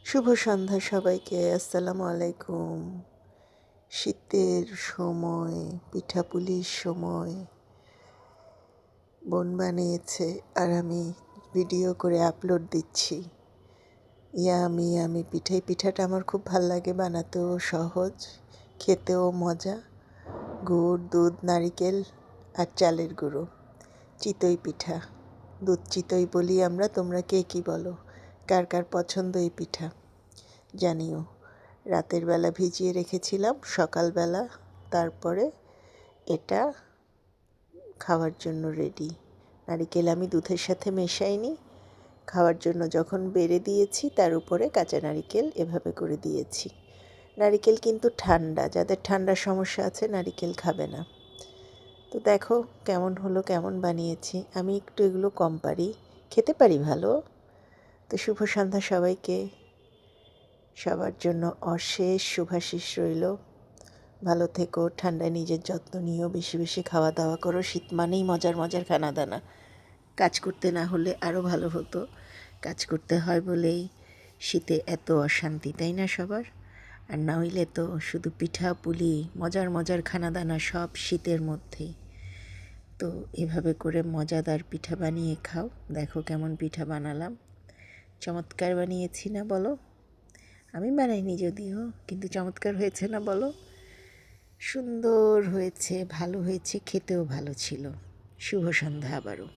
শুভ সন্ধ্যা সবাইকে। আসসালামু আলাইকুম। শীতের সময়, পিঠাপুলির সময় বোন বানিয়েছে আর আমি ভিডিও করে আপলোড দিচ্ছি। ইয়ামি ইয়ামি পিঠা। এই পিঠাটা আমার খুব ভাল লাগে, বানাতেও সহজ, খেতেও মজা। গুড়, দুধ, নারিকেল আর চালের গুঁড়ো। চিতই পিঠা, দুধ চিতই বলি আমরা। তোমরা কে কী বলো? কার কার পছন্দ এই পিঠা জানিও। রাতের বেলা ভিজিয়ে রেখেছিলাম, সকালবেলা তারপরে এটা খাওয়ার জন্য রেডি। নারিকেল আমি দুধের সাথে মেশাইনি, খাওয়ার জন্য যখন বেড়ে দিয়েছি তার উপরে কাঁচা নারিকেল এভাবে করে দিয়েছি। নারিকেল কিন্তু ঠান্ডা, যাদের ঠান্ডার সমস্যা আছে নারিকেল খাবে না। তো দেখো কেমন হলো, কেমন বানিয়েছি। আমি একটু এগুলো কম পারি, খেতে পারি ভালো। তো শুভ সন্ধ্যা সবাইকে। সবার জন্য অশেষ শুভাশিস রইল। ভালো থেকো, ঠান্ডায় নিজের যত্ন নিও, বেশি বেশি খাওয়া দাওয়া করো। শীত মানেই মজার মজার খানা দানা। কাজ করতে না হলে আরও ভালো হতো, কাজ করতে হয় বলেই শীতে এত অশান্তি, তাই না সবার? আর না হইলে তো শুধু পিঠা পুলি, মজার মজার খানা দানা সব শীতের মধ্যেই। তো এভাবে করে মজাদার পিঠা বানিয়ে খাও। দেখো কেমন পিঠা বানালাম, চমৎকার বানিয়েছি না বলো? আমি বানাইনি যদিও, কিন্তু চমৎকার হয়েছে না বলো? সুন্দর হয়েছে, ভালো হয়েছে, খেতেও ভালো ছিল। শুভ সন্ধ্যা আবারও।